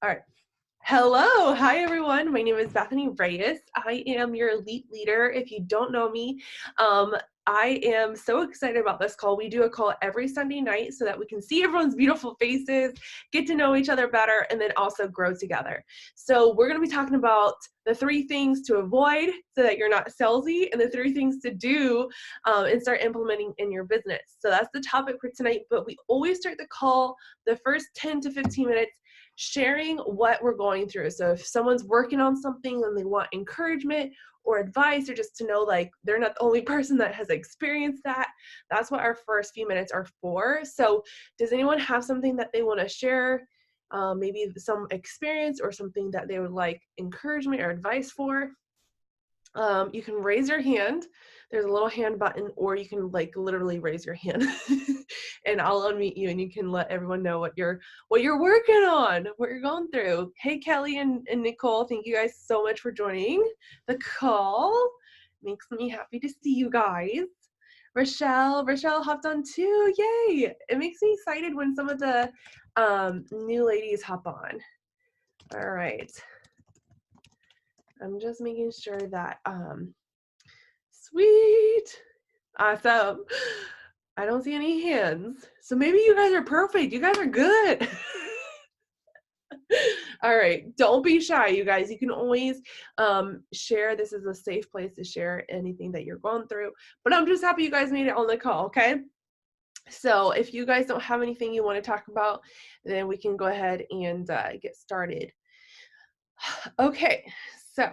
All right. Hello. Hi, everyone. My name is Bethany Reyes. I am your elite leader. If you don't know me, I am so excited about this call. We do a call every Sunday night so that we can see everyone's beautiful faces, get to know each other better, and then also grow together. So we're going to be talking about the 3 things to avoid so that you're not salesy, and the 3 things to do and start implementing in your business. So that's the topic for tonight, but we always start the call the first 10 to 15 minutes sharing what we're going through. So if someone's working on something and they want encouragement or advice, or just to know like they're not the only person that has experienced that, that's what our first few minutes are for. So does anyone have something that they want to share? Maybe some experience or something that they would like encouragement or advice for? You can raise your hand. There's a little hand button, or you can like literally raise your hand and I'll unmute you and you can let everyone know what you're working on, what you're going through. Hey, Kelly and Nicole, thank you guys so much for joining the call. Makes me happy to see you guys. Rochelle hopped on too. Yay. It makes me excited when some of the new ladies hop on. All right. I'm just making sure that, sweet, awesome. I don't see any hands. So maybe you guys are perfect. You guys are good. All right. Don't be shy, you guys. You can always share. This is a safe place to share anything that you're going through. But I'm just happy you guys made it on the call, okay? So if you guys don't have anything you want to talk about, then we can go ahead and get started. Okay, so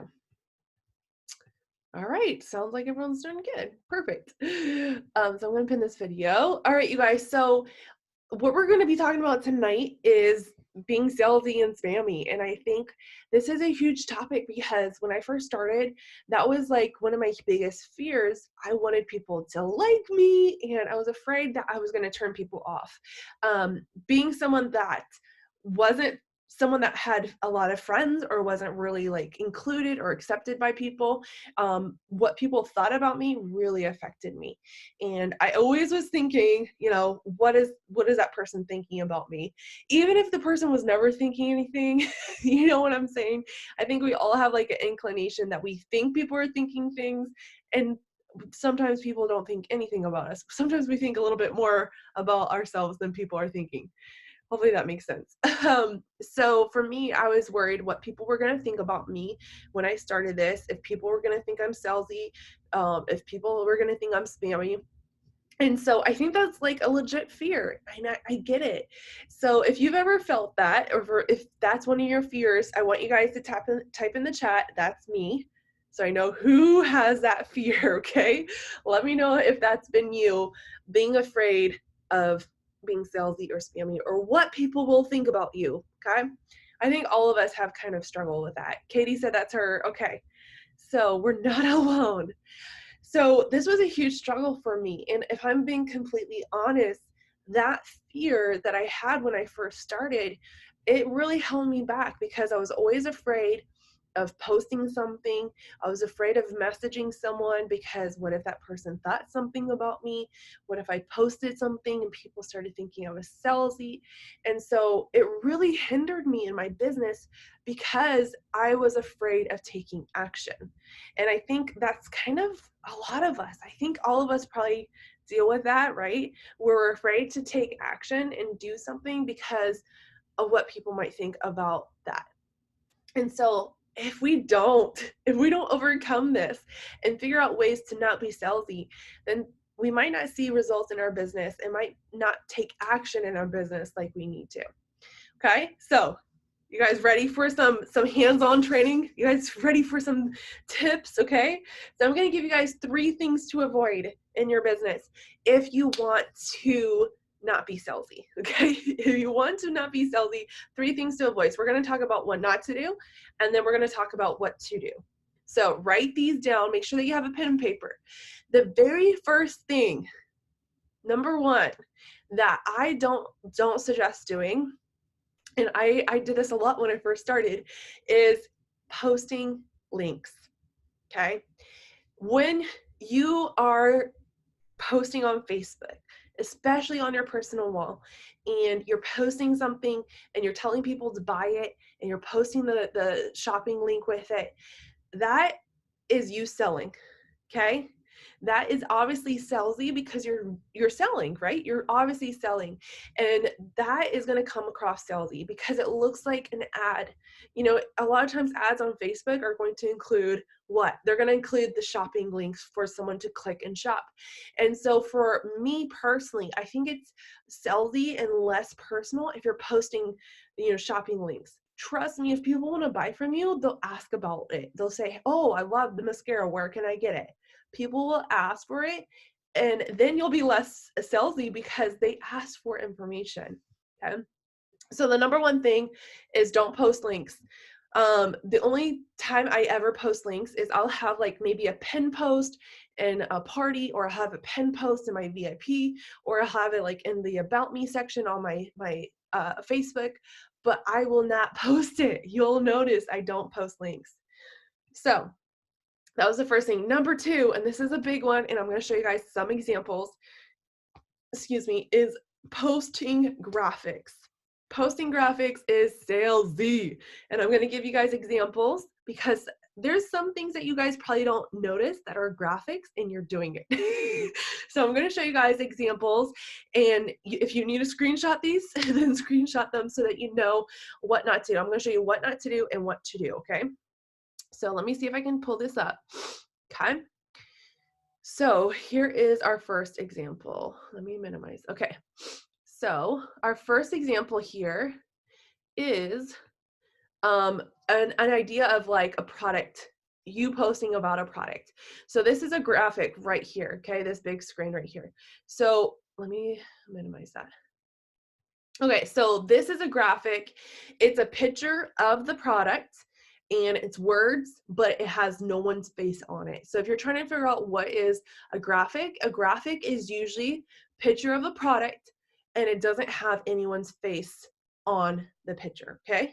all right, sounds like everyone's doing good. Perfect. So I'm gonna pin this video. All right, you guys, so what we're gonna be talking about tonight is being salesy and spammy. And I think this is a huge topic because when I first started, that was like one of my biggest fears. I wanted people to like me and I was afraid that I was gonna turn people off. Being someone that wasn't someone that had a lot of friends or wasn't really like included or accepted by people, what people thought about me really affected me. And I always was thinking, what is that person thinking about me? Even if the person was never thinking anything, you know what I'm saying? I think we all have like an inclination that we think people are thinking things, and sometimes people don't think anything about us. Sometimes we think a little bit more about ourselves than people are thinking. Hopefully that makes sense. So for me, I was worried what people were going to think about me when I started this, if people were going to think I'm salesy, if people were going to think I'm spammy. And so I think that's like a legit fear, and I get it. So if you've ever felt that, or if that's one of your fears, I want you guys to type in the chat, that's me. So I know who has that fear, okay? Let me know if that's been you, being afraid of being salesy or spammy, or what people will think about you, okay? I think all of us have kind of struggled with that. Katie said that's her, okay. So we're not alone. So this was a huge struggle for me. And if I'm being completely honest, that fear that I had when I first started, it really held me back because I was always afraid of posting something. I was afraid of messaging someone because what if that person thought something about me? What if I posted something and people started thinking I was salesy? And so it really hindered me in my business because I was afraid of taking action. And I think that's kind of a lot of us. I think all of us probably deal with that, right? We're afraid to take action and do something because of what people might think about that. And so if we don't overcome this and figure out ways to not be salesy, then we might not see results in our business and might not take action in our business like we need to. Okay, so you guys ready for some hands-on training? You guys ready for some tips? Okay, so I'm going to give you guys 3 things to avoid in your business if you want to not be salesy. Okay, if you want to not be salesy, 3 things to avoid. So we're going to talk about what not to do, and then we're going to talk about what to do. So write these down. Make sure that you have a pen and paper. The very first thing, number 1, that I don't suggest doing, and I did this a lot when I first started, is posting links, okay? When you are posting on Facebook, especially on your personal wall, and you're posting something and you're telling people to buy it and you're posting the shopping link with it, that is you selling. Okay, that is obviously salesy because you're selling, right? You're obviously selling, and that is going to come across salesy because it looks like an ad. A lot of times ads on Facebook are going to include what? They're going to include the shopping links for someone to click and shop. And so for me personally, I think it's salesy and less personal if you're posting, shopping links. Trust me, if people want to buy from you, they'll ask about it. They'll say, oh, I love the mascara. Where can I get it? People will ask for it, and then you'll be less salesy because they ask for information. Okay. So the number one thing is don't post links. The only time I ever post links is I'll have like maybe a pin post in a party, or I'll have a pin post in my VIP, or I'll have it like in the about me section on my Facebook, but I will not post it. You'll notice I don't post links. So that was the first thing. Number two, and this is a big one, and I'm going to show you guys some examples, is posting graphics. Posting graphics is salesy. And I'm going to give you guys examples because there's some things that you guys probably don't notice that are graphics and you're doing it. So I'm going to show you guys examples, and if you need to screenshot these, then screenshot them so that you know what not to do. I'm going to show you what not to do and what to do, okay? So let me see if I can pull this up. Okay. So here is our first example. Let me minimize. Okay. So our first example here is an idea of like a product, you posting about a product. So this is a graphic right here. Okay. This big screen right here. So let me minimize that. Okay. So this is a graphic. It's a picture of the product, and it's words, but it has no one's face on it. So if you're trying to figure out what is a graphic is usually picture of a product, and it doesn't have anyone's face on the picture, okay?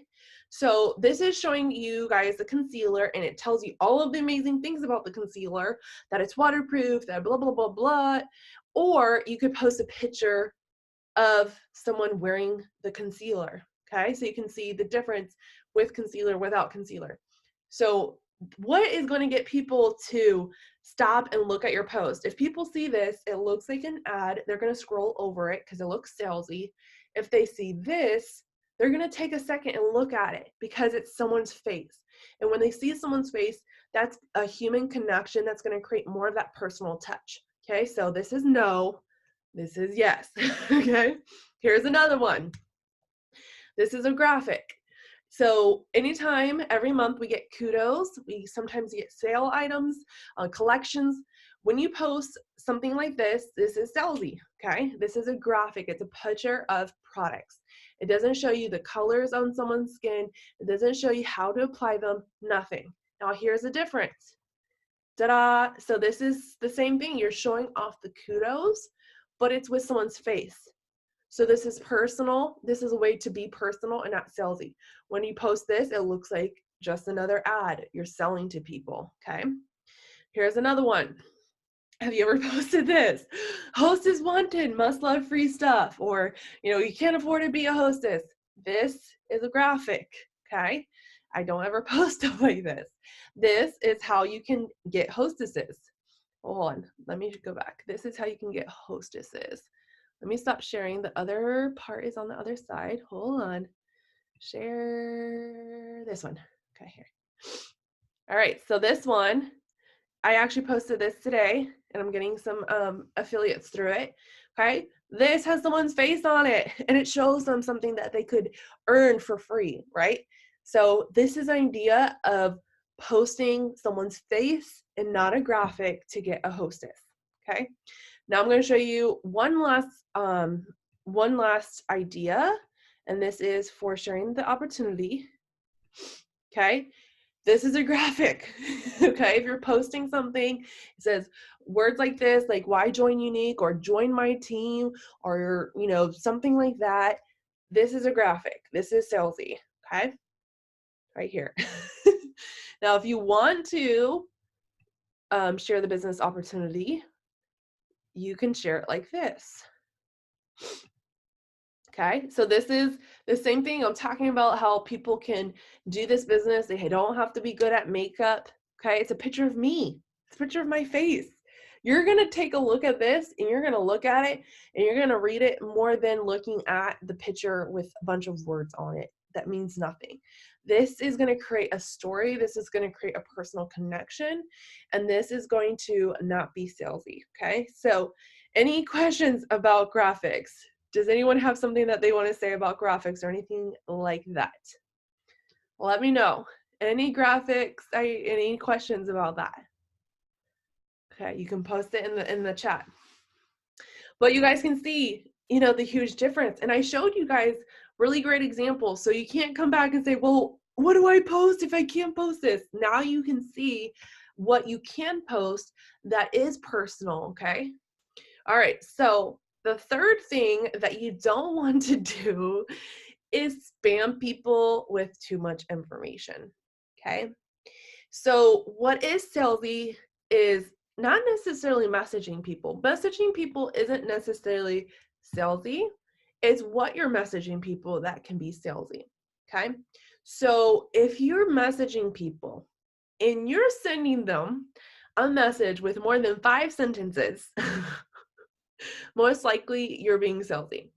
So this is showing you guys the concealer, and it tells you all of the amazing things about the concealer, that it's waterproof, that blah, blah, blah, blah. Or you could post a picture of someone wearing the concealer, okay? So you can see the difference with concealer, without concealer. So what is going to get people to stop and look at your post? If people see this, it looks like an ad, they're going to scroll over it because it looks salesy. If they see this, they're going to take a second and look at it because it's someone's face. And when they see someone's face, that's a human connection that's going to create more of that personal touch. Okay, so this is no, this is yes. Okay, here's another one. This is a graphic. So anytime, every month, we get kudos. We sometimes get sale items, collections. When you post something like this is salesy, okay? This is a graphic. It's a picture of products. It doesn't show you the colors on someone's skin. It doesn't show you how to apply them, nothing. Now here's the difference. Ta-da! So this is the same thing. You're showing off the kudos, but it's with someone's face. So this is personal. This is a way to be personal and not salesy. When you post this, it looks like just another ad. You're selling to people, okay? Here's another one. Have you ever posted this? Hostess wanted, must love free stuff. Or, you can't afford to be a hostess. This is a graphic, okay? I don't ever post stuff like this. This is how you can get hostesses. Hold on, let me go back. This is how you can get hostesses. Let me stop sharing. The other part is on the other side. Hold on. Share this one. Okay, here. All right, so this one, I actually posted this today, and I'm getting some affiliates through it. Okay, this has someone's face on it, and it shows them something that they could earn for free, right? So this is an idea of posting someone's face and not a graphic to get a hostess. Okay. Now I'm going to show you one last idea, and this is for sharing the opportunity. Okay, this is a graphic. Okay, if you're posting something, it says words like this, like why join Unique or join my team or something like that. This is a graphic. This is salesy. Okay, right here. Now, if you want to share the business opportunity, you can share it like this. Okay, so this is the same thing. I'm talking about how people can do this business. They don't have to be good at makeup. Okay, it's a picture of me. It's a picture of my face. You're gonna take a look at this and you're gonna look at it and you're gonna read it more than looking at the picture with a bunch of words on it. That means nothing. This is gonna create a story. This is gonna create a personal connection, and this is going to not be salesy. Okay, so any questions about graphics? Does anyone have something that they want to say about graphics or anything like that? Let me know. Any graphics, any questions about that? Okay, you can post it in the chat. But you guys can see, the huge difference. And I showed you guys really great examples. So you can't come back and say, well, what do I post if I can't post this? Now you can see what you can post that is personal, okay? All right, so the third thing that you don't want to do is spam people with too much information, okay? So what is salesy is not necessarily messaging people. Messaging people isn't necessarily salesy. It's what you're messaging people that can be salesy, okay? So if you're messaging people and you're sending them a message with more than 5 sentences, most likely you're being salesy.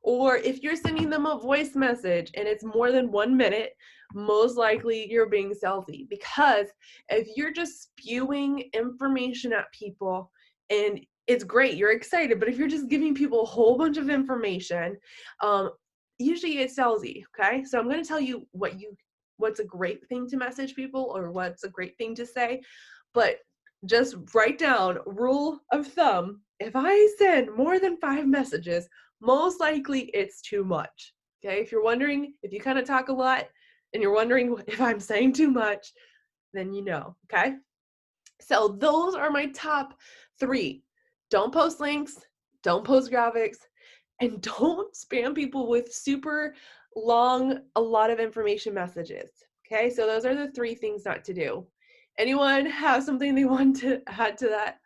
Or if you're sending them a voice message and it's more than 1 minute, most likely you're being salesy. Because if you're just spewing information at people and it's great, you're excited, but if you're just giving people a whole bunch of information, usually it's salesy, okay? So I'm going to tell you what's a great thing to message people or what's a great thing to say, but just write down rule of thumb. If I send more than 5 messages, most likely it's too much. Okay, if you're wondering, if you kind of talk a lot and you're wondering if I'm saying too much, then you know, okay? So those are my top 3. Don't post links, don't post graphics, and don't spam people with super long, a lot of information messages. Okay, so those are the 3 things not to do. Anyone have something they want to add to that?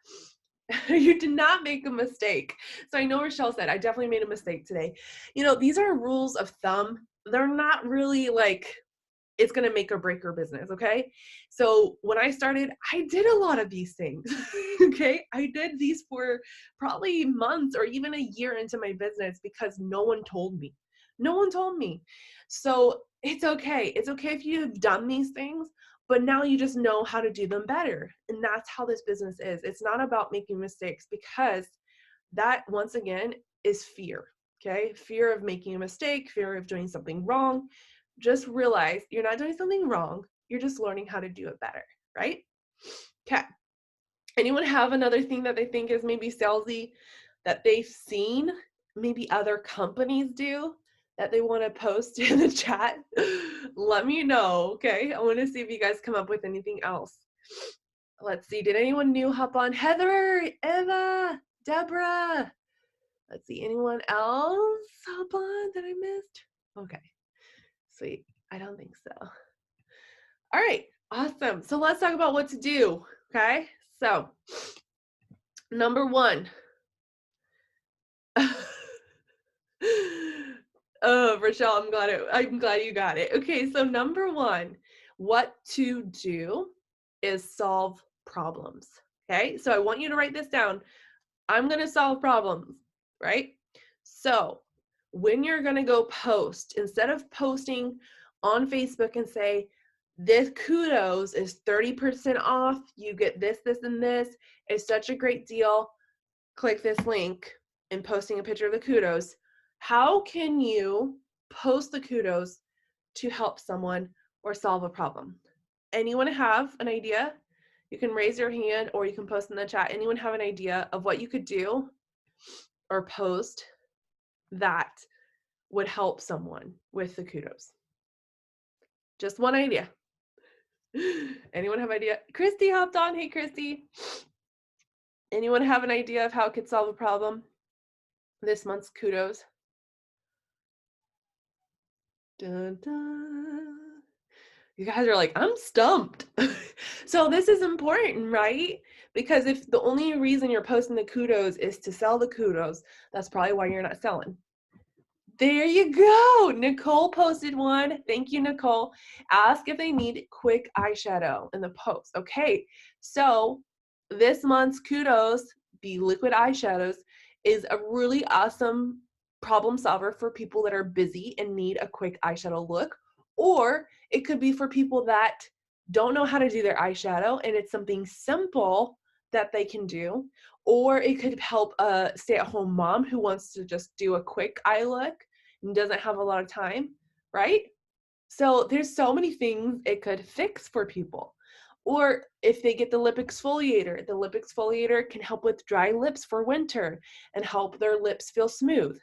You did not make a mistake. So I know Rochelle said, I definitely made a mistake today. These are rules of thumb. They're not really like, it's going to make or break your business. Okay. So when I started, I did a lot of these things. Okay. I did these for probably months or even a year into my business because no one told me. No one told me. So it's okay. It's okay if you've done these things, but now you just know how to do them better. And that's how this business is. It's not about making mistakes, because that, once again, is fear. Okay. Fear of making a mistake, fear of doing something wrong. Just realize you're not doing something wrong. You're just learning how to do it better, right? Okay. Anyone have another thing that they think is maybe salesy that they've seen maybe other companies do that they want to post in the chat? Let me know, okay? I want to see if you guys come up with anything else. Let's see. Did anyone new hop on? Heather, Eva, Deborah. Let's see. Anyone else hop on that I missed? Okay. Sweet. I don't think so. All right. Awesome. So let's talk about what to do. Okay. So, number 1. Oh, Rochelle, I'm glad you got it. Okay, so number 1, what to do is solve problems. Okay, so I want you to write this down. I'm going to solve problems, right? So when you're going to go post, instead of posting on Facebook and say, this kudos is 30% off, you get this, this, and this, it's such a great deal, click this link, and posting a picture of the kudos, how can you post the kudos to help someone or solve a problem? Anyone have an idea? You can raise your hand or you can post in the chat. Anyone have an idea of what you could do or post that would help someone with the kudos? Just one idea. Anyone have an idea? Christy hopped on. Hey, Christy. Anyone have an idea of how it could solve a problem? This month's kudos. Dun, dun. You guys are like, I'm stumped. So this is important, right? Because if the only reason you're posting the kudos is to sell the kudos, that's probably why you're not selling. There you go. Nicole posted one. Thank you, Nicole. Ask if they need quick eyeshadow in the post. Okay, so this month's kudos, the liquid eyeshadows, is a really awesome problem solver for people that are busy and need a quick eyeshadow look. Or it could be for people that don't know how to do their eyeshadow and it's something simple that they can do. Or it could help a stay-at-home mom who wants to just do a quick eye look and doesn't have a lot of time, right? So there's so many things it could fix for people. Or if they get the lip exfoliator can help with dry lips for winter and help their lips feel smooth,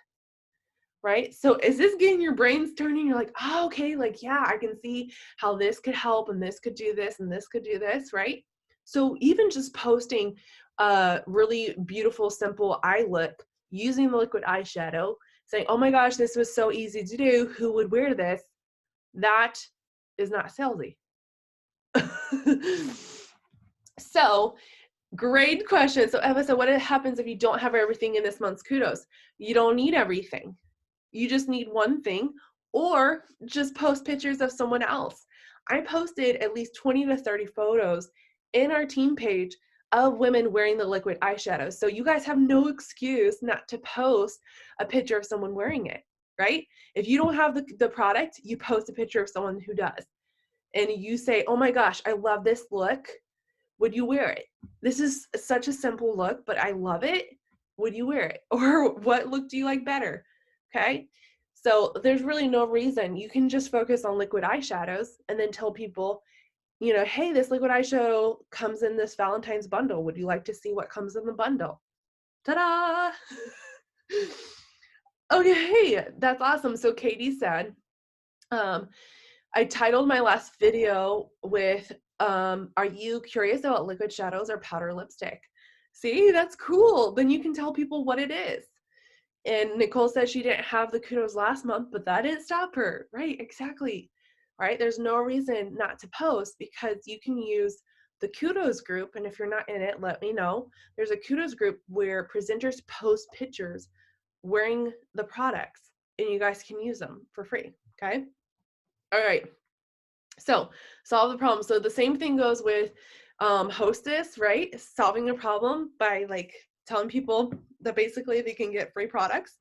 right? So is this getting your brains turning? You're like, oh, okay, like, yeah, I can see how this could help and this could do this and this could do this, right? So even just posting a really beautiful, simple eye look using the liquid eyeshadow, saying, oh my gosh, this was so easy to do. Who would wear this? That is not salesy. So great question. So Eva said, what happens if you don't have everything in this month's kudos? You don't need everything. You just need one thing, or just post pictures of someone else. I posted at least 20 to 30 photos in our team page of women wearing the liquid eyeshadow. So you guys have no excuse not to post a picture of someone wearing it, right? If you don't have the product, you post a picture of someone who does. And you say, oh my gosh, I love this look. Would you wear it? This is such a simple look, but I love it. Would you wear it? Or what look do you like better? Okay. So there's really no reason. You can just focus on liquid eyeshadows and then tell people, you know, hey, this liquid eyeshadow comes in this Valentine's bundle. Would you like to see what comes in the bundle? Ta-da! Okay, that's awesome. So Katie said, I titled my last video with, are you curious about liquid shadows or powder lipstick? See, that's cool. Then you can tell people what it is. And Nicole said she didn't have the kudos last month, but that didn't stop her. Right, exactly. Right, there's no reason not to post because you can use the kudos group. And if you're not in it, let me know. There's a kudos group where presenters post pictures wearing the products and you guys can use them for free. Okay. All right. So solve the problem. So the same thing goes with Hostess, right? Solving a problem by like telling people that basically they can get free products.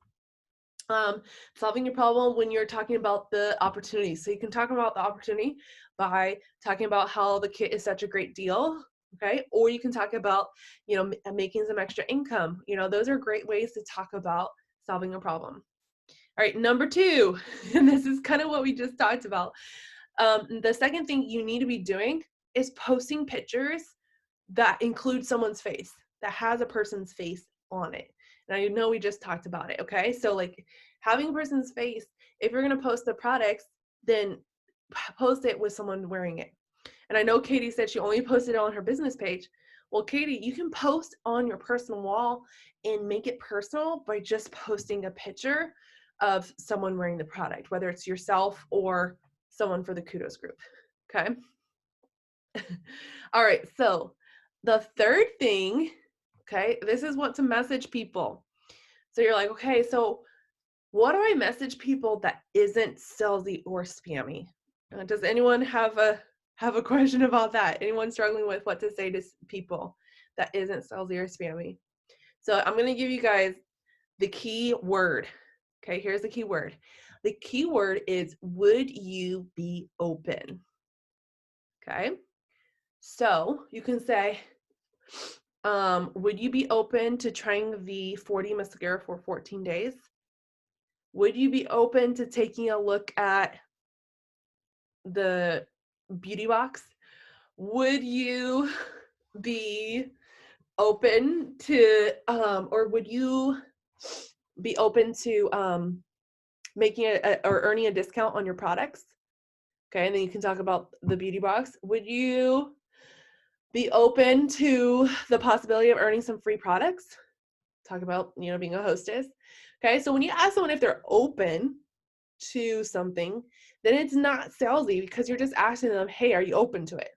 Solving your problem when you're talking about the opportunity. So you can talk about the opportunity by talking about how the kit is such a great deal. Okay. Or you can talk about, you know, making some extra income. You know, those are great ways to talk about solving a problem. All right. Number 2, and this is kind of what we just talked about. The second thing you need to be doing is posting pictures that include someone's face, that has a person's face on it. And I know we just talked about it, okay? So like having a person's face, if you're gonna post the products, then post it with someone wearing it. And I know Katie said she only posted it on her business page. Well, Katie, you can post on your personal wall and make it personal by just posting a picture of someone wearing the product, whether it's yourself or someone for the kudos group. Okay. All right. So the third thing, okay, this is what to message people. So you're like, okay, so what do I message people that isn't salesy or spammy? Does anyone have a question about that? Anyone struggling with what to say to people that isn't salesy or spammy? So I'm going to give you guys the key word. Okay, here's the key word. The key word is, would you be open? Okay, so you can say, would you be open to trying the 40 mascara for 14 days? Would you be open to taking a look at the beauty box? Would you be open to, or would you be open to making or earning a discount on your products? Okay, and then you can talk about the beauty box. Would you be open to the possibility of earning some free products? Talk about, you know, being a hostess. Okay, so when you ask someone if they're open, to something, then it's not salesy because you're just asking them, hey, are you open to it?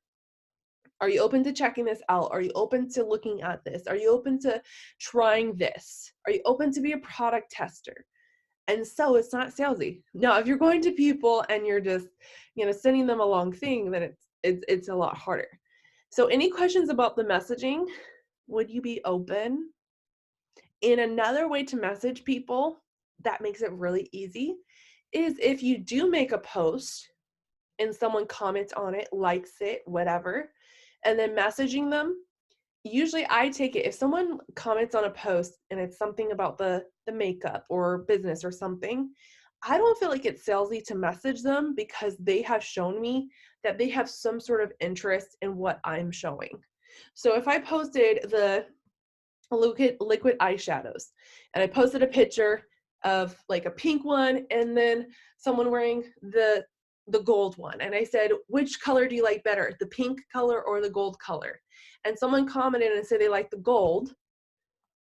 Are you open to checking this out? Are you open to looking at this? Are you open to trying this? Are you open to be a product tester? And so it's not salesy. Now, if you're going to people and you're just, sending them a long thing, then it's a lot harder. So any questions about the messaging? Would you be open? And another way to message people that makes it really easy is if you do make a post and someone comments on it, likes it, whatever, and then messaging them. Usually I take it, if someone comments on a post and it's something about the makeup or business or something, I don't feel like it's salesy to message them because they have shown me that they have some sort of interest in what I'm showing. So if I posted the liquid eyeshadows and I posted a picture of like a pink one and then someone wearing the gold one, and I said, which color do you like better, the pink color or the gold color? And someone commented and said they like the gold,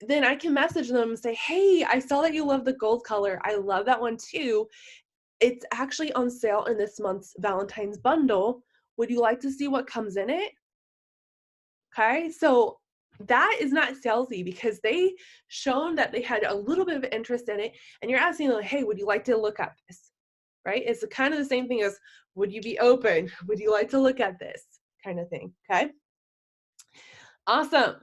then I can message them and say, hey, I saw that you love the gold color, I love that one too, it's actually on sale in this month's Valentine's bundle, would you like to see what comes in it? Okay, so that is not salesy because they shown that they had a little bit of interest in it, and you're asking them, hey, would you like to look at this? Right? It's kind of the same thing as, would you be open? Would you like to look at this? Kind of thing. Okay. Awesome.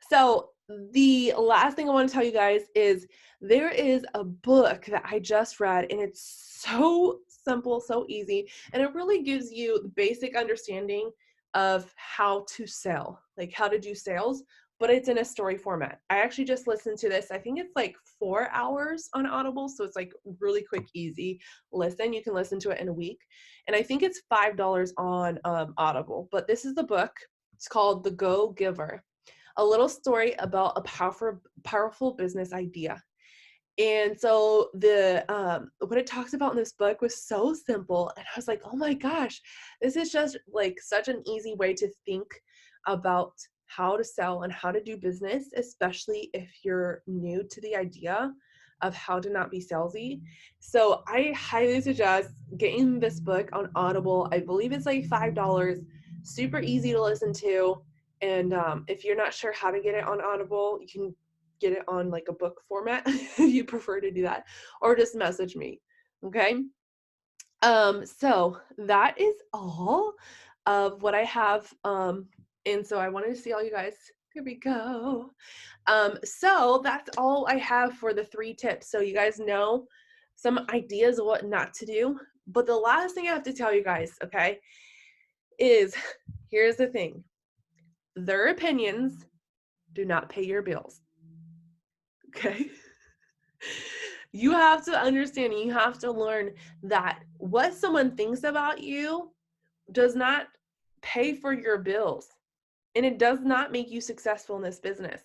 So the last thing I want to tell you guys is there is a book that I just read, and it's so simple, so easy, and it really gives you the basic understanding of how to sell, like how to do sales, but it's in a story format. I actually just listened to this. I think it's like 4 hours on Audible, so it's like really quick, easy listen. You can listen to it in a week, and I think it's $5 on Audible. But this is the book. It's called The Go Giver, a little story about a powerful business idea. And so the what it talks about in this book was so simple, and I was like, oh my gosh, this is just like such an easy way to think about how to sell and how to do business, especially if you're new to the idea of how to not be salesy. So I highly suggest getting this book on Audible. I believe it's like $5, super easy to listen to. And if you're not sure how to get it on Audible, you can get it on like a book format if you prefer to do that, or just message me. Okay. So that is all of what I have. And so I wanted to see all you guys. Here we go. So that's all I have for the 3 tips. So you guys know some ideas of what not to do. But the last thing I have to tell you guys, okay, is here's the thing. Their opinions do not pay your bills. Okay. You have to understand, you have to learn that what someone thinks about you does not pay for your bills, and it does not make you successful in this business.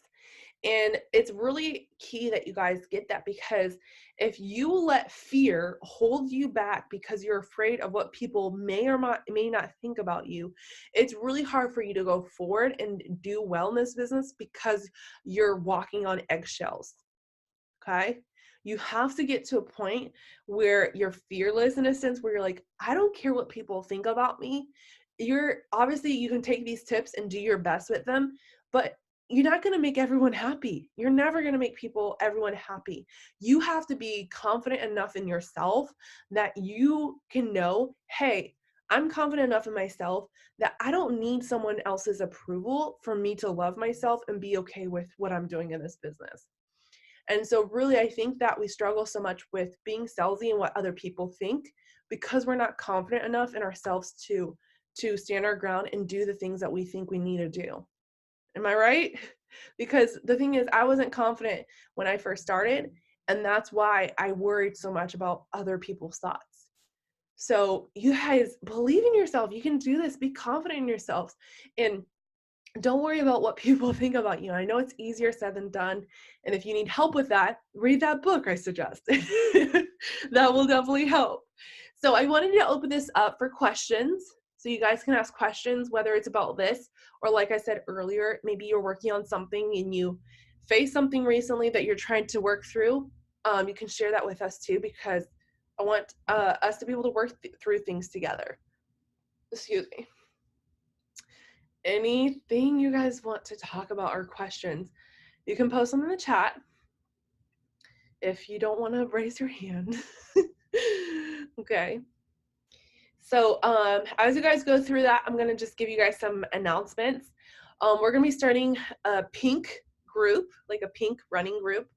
And it's really key that you guys get that, because if you let fear hold you back because you're afraid of what people may or may not think about you, it's really hard for you to go forward and do well in this business because you're walking on eggshells. Okay. You have to get to a point where you're fearless, in a sense, where you're like, I don't care what people think about me. You're obviously, you can take these tips and do your best with them, but you're not going to make everyone happy. You're never going to make everyone happy. You have to be confident enough in yourself that you can know, hey, I'm confident enough in myself that I don't need someone else's approval for me to love myself and be okay with what I'm doing in this business. And so really, I think that we struggle so much with being salesy and what other people think because we're not confident enough in ourselves to stand our ground and do the things that we think we need to do. Am I right? Because the thing is, I wasn't confident when I first started, and that's why I worried so much about other people's thoughts. So you guys, believe in yourself. You can do this. Be confident in yourselves. And don't worry about what people think about you. I know it's easier said than done. And if you need help with that, read that book, I suggest. That will definitely help. So I wanted to open this up for questions. So you guys can ask questions, whether it's about this, or like I said earlier, maybe you're working on something and you face something recently that you're trying to work through. you can share that with us too, because I want us to be able to work through things together. Excuse me. Anything you guys want to talk about or questions, you can post them in the chat. If you don't want to raise your hand. Okay. So as you guys go through that, I'm going to just give you guys some announcements. We're going to be starting a pink group, like a pink running group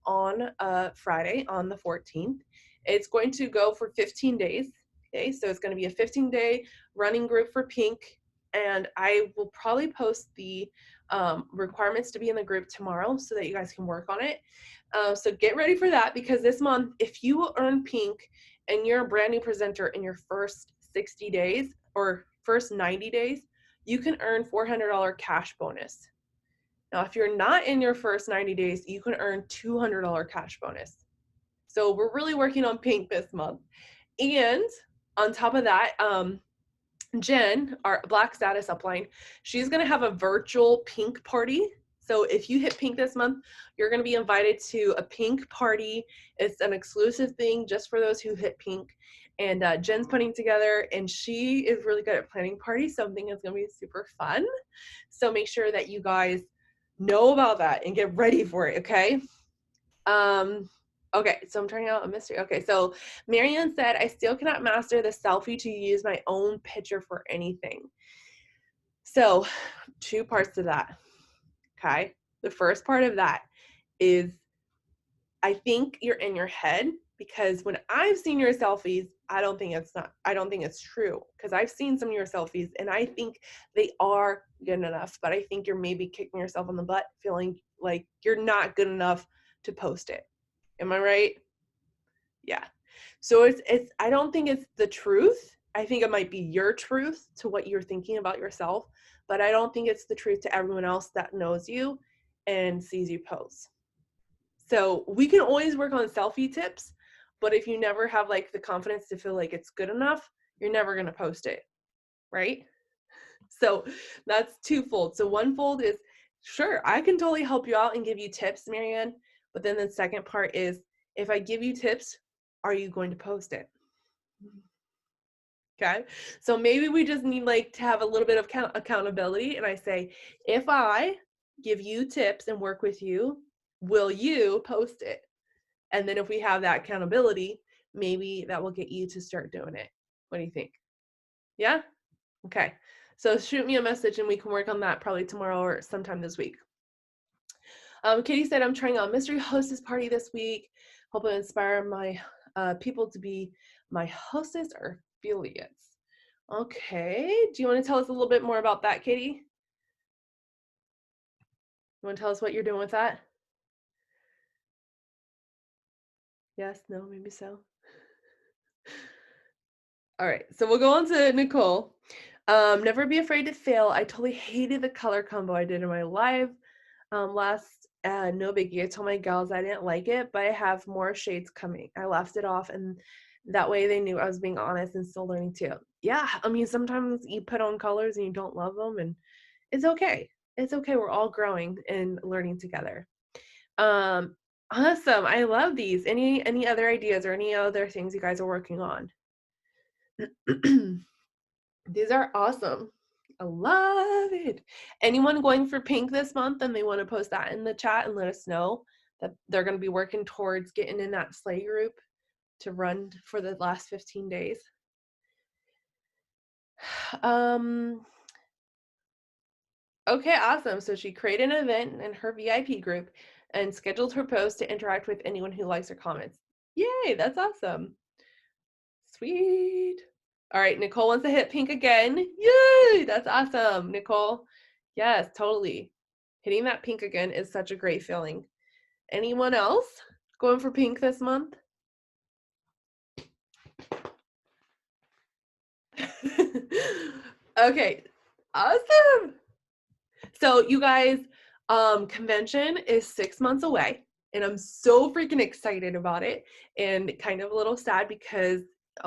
on Friday on the 14th. It's going to go for 15 days. Okay, so it's going to be a 15-day running group for pink. And I will probably post the requirements to be in the group tomorrow so that you guys can work on it. So get ready for that, because this month, if you earn pink and you're a brand new presenter in your first 60 days or first 90 days, you can earn $400 cash bonus. Now, if you're not in your first 90 days, you can earn $200 cash bonus. So we're really working on pink this month. And on top of that, Jen, our Black Status upline, she's going to have a virtual pink party. So if you hit pink this month, you're going to be invited to a pink party. It's an exclusive thing just for those who hit pink. And Jen's putting together, and she is really good at planning parties. So I think it's going to be super fun. So make sure that you guys know about that and get ready for it, okay? Okay, so I'm trying out a mystery. Okay, so Marianne said, I still cannot master the selfie to use my own picture for anything. So 2 parts to that, okay? The first part of that is, I think you're in your head, because when I've seen your selfies, I don't think it's true, because I've seen some of your selfies and I think they are good enough, but I think you're maybe kicking yourself in the butt, feeling like you're not good enough to post it. Am I right? Yeah. So it's I don't think it's the truth. I think it might be your truth to what you're thinking about yourself, but I don't think it's the truth to everyone else that knows you and sees you pose. So we can always work on selfie tips, but if you never have like the confidence to feel like it's good enough, you're never going to post it, right? So that's twofold. So one fold is, sure, I can totally help you out and give you tips, Marianne, but then the second part is, if I give you tips, are you going to post it? Okay, so maybe we just need like to have a little bit of accountability, and I say, if I give you tips and work with you, will you post it? And then if we have that accountability, maybe that will get you to start doing it. What do you think? Yeah? Okay. So shoot me a message and we can work on that probably tomorrow or sometime this week. Katie said, I'm trying out mystery hostess party this week. Hope I inspire my people to be my hostess or affiliates. Okay. Do you want to tell us a little bit more about that, Katie? You want to tell us what you're doing with that? Yes, no, maybe so. All right, so we'll go on to Nicole. Never be afraid to fail. I totally hated the color combo I did in my live last no biggie. I told my gals I didn't like it, but I have more shades coming. I left it off, and that way they knew I was being honest and still learning too. Yeah, I mean, sometimes you put on colors and you don't love them, and it's okay. It's okay. We're all growing and learning together. Awesome. I love these. Any other ideas or any other things you guys are working on? These are awesome. I love it. Anyone going for pink this month and they want to post that in the chat and let us know that they're going to be working towards getting in that slay group to run for the last 15 days. Okay, awesome. So she created an event in her VIP group and scheduled her post to interact with anyone who likes her comments. Yay, that's awesome. Sweet. All right, Nicole wants to hit pink again. Yay, that's awesome, Nicole. Yes, totally. Hitting that pink again is such a great feeling. Anyone else going for pink this month? Okay, awesome. So you guys, convention is 6 months away, and I'm so freaking excited about it, and kind of a little sad because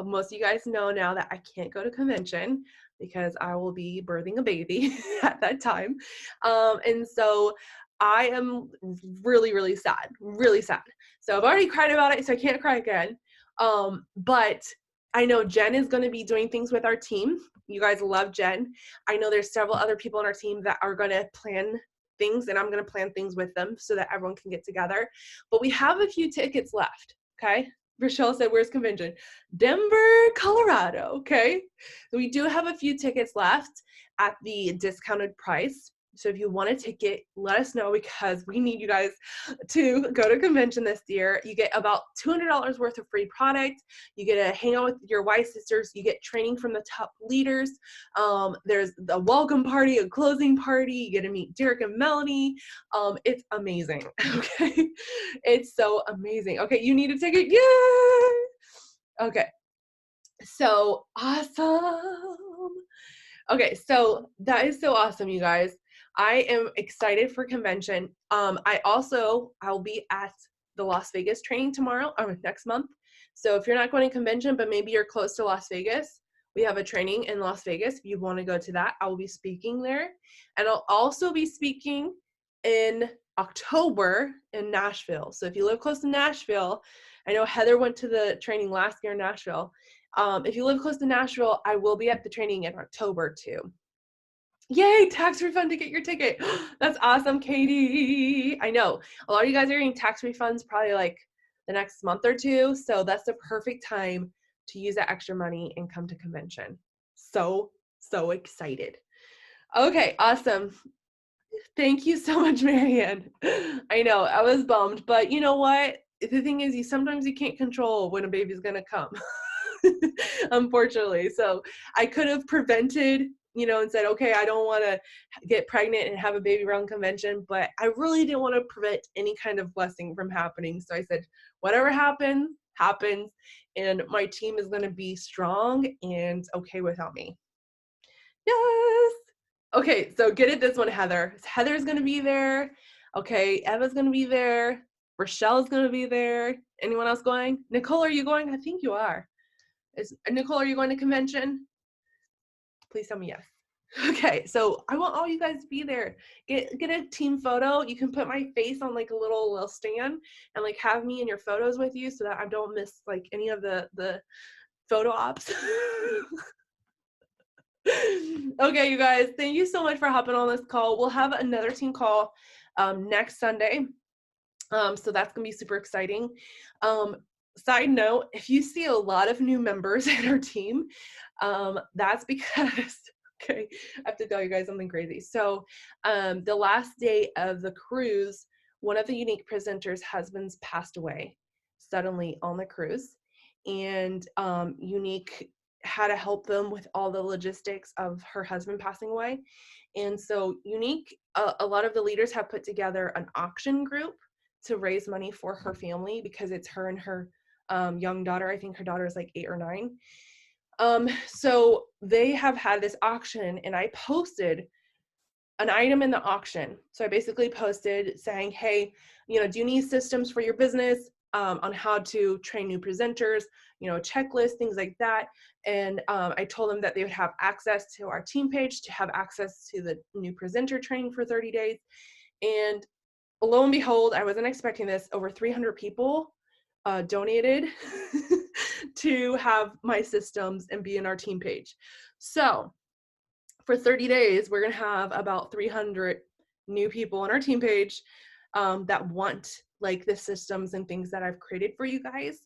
most of you guys know now that I can't go to convention because I will be birthing a baby at that time. And so I am really, really sad, really sad. So I've already cried about it, so I can't cry again. But I know Jen is going to be doing things with our team. You guys love Jen. I know there's several other people on our team that are going to plan things, and I'm going to plan things with them so that everyone can get together. But we have a few tickets left, okay? Rochelle said, where's convention? Denver, Colorado, okay? So we do have a few tickets left at the discounted price. So if you want a ticket, let us know because we need you guys to go to convention this year. You get about $200 worth of free product. You get to hang out with your Y sisters. You get training from the top leaders. There's a welcome party, a closing party. You get to meet Derek and Melanie. It's amazing. Okay. It's so amazing. Okay. You need a ticket. Yay. Okay. So awesome. Okay. So that is so awesome, you guys. I am excited for convention. I'll be at the Las Vegas training tomorrow or next month. So if you're not going to convention, but maybe you're close to Las Vegas, we have a training in Las Vegas. If you want to go to that, I will be speaking there. And I'll also be speaking in October in Nashville. So if you live close to Nashville, I know Heather went to the training last year in Nashville. If you live close to Nashville, I will be at the training in October too. Yay, tax refund to get your ticket. That's awesome, Katie. I know a lot of you guys are getting tax refunds probably like the next month or two. So that's the perfect time to use that extra money and come to convention. So excited. Okay, awesome. Thank you so much, Marianne. I know I was bummed, but you know what? The thing is, sometimes you can't control when a baby's gonna come. Unfortunately. So I could have prevented, and said, okay, I don't want to get pregnant and have a baby around convention, but I really didn't want to prevent any kind of blessing from happening. So I said, whatever happens, happens. And my team is going to be strong and okay without me. Yes. Okay. So get it this one, Heather. Heather's going to be there. Okay. Eva's going to be there. Rochelle's going to be there. Anyone else going? Nicole, are you going? I think you are. Nicole, are you going to convention? Please tell me yes. Okay, so I want all you guys to be there. Get a team photo. You can put my face on like a little stand and like have me in your photos with you so that I don't miss like any of the photo ops. Okay, you guys, thank you so much for hopping on this call. We'll have another team call next Sunday. So that's gonna be super exciting. Side note, if you see a lot of new members in our team, that's because, okay, I have to tell you guys something crazy. So the last day of the cruise, one of the Unique presenters' husbands passed away suddenly on the cruise. And Unique had to help them with all the logistics of her husband passing away. And so Unique, a lot of the leaders have put together an auction group to raise money for her family because it's her and her young daughter. I think her daughter is like 8 or 9. So they have had this auction, and I posted an item in the auction. So I basically posted saying, hey, do you need systems for your business on how to train new presenters, checklist, things like that. And I told them that they would have access to our team page, to have access to the new presenter training for 30 days. And lo and behold, I wasn't expecting this. Over 300 people donated to have my systems and be in our team page. So for 30 days, we're going to have about 300 new people on our team page that want like the systems and things that I've created for you guys.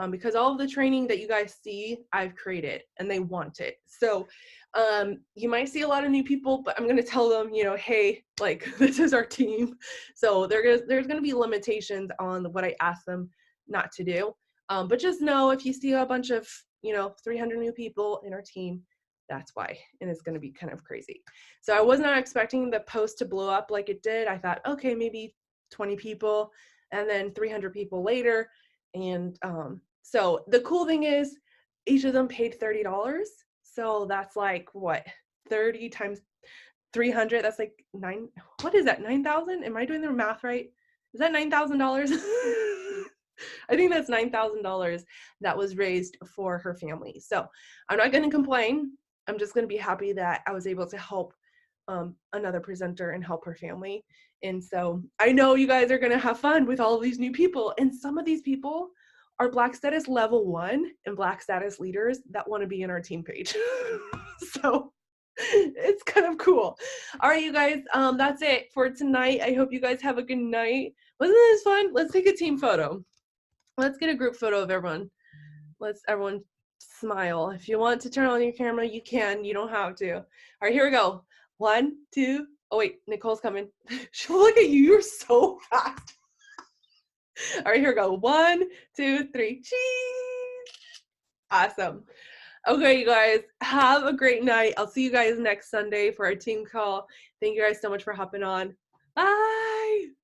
Because all of the training that you guys see, I've created and they want it. So you might see a lot of new people, but I'm going to tell them, hey, like this is our team. So there's going to be limitations on what I ask them not to do. But just know if you see a bunch of, 300 new people in our team, that's why. And it's going to be kind of crazy. So I was not expecting the post to blow up like it did. I thought, okay, maybe 20 people and then 300 people later. And so the cool thing is each of them paid $30. So that's like what, 30 times 300, that's like what is that, 9,000? Am I doing the math right? Is that $9,000? I think that's $9,000 that was raised for her family. So I'm not going to complain. I'm just going to be happy that I was able to help another presenter and help her family. And so I know you guys are going to have fun with all of these new people. And some of these people are Black status level 1 and Black status leaders that want to be in our team page. So it's kind of cool. All right, you guys, that's it for tonight. I hope you guys have a good night. Wasn't this fun? Let's take a team photo. Let's get a group photo of everyone. Let's everyone smile. If you want to turn on your camera, you can. You don't have to. All right, here we go. 1, 2. Oh wait, Nicole's coming. She'll look at you. You're so fast. All right, here we go. 1, 2, 3. Cheese. Awesome. Okay, you guys, have a great night. I'll see you guys next Sunday for our team call. Thank you guys so much for hopping on. Bye.